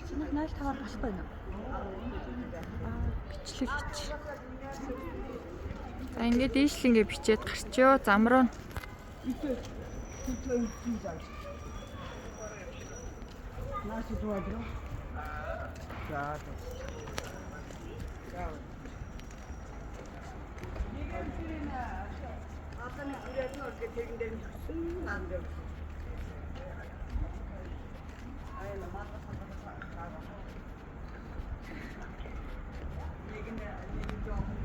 Чиний 05-аар болохгүй нэ. Бичлэг хийч. За ингээд дээшл ингээд бичээд гарчё. Замруу. Наши дуадро. За. Атаны ирээд нь үргэлж тэгэн дээр нөхсөн нанд. Аяна мата сандаа. Нэг нь жоохон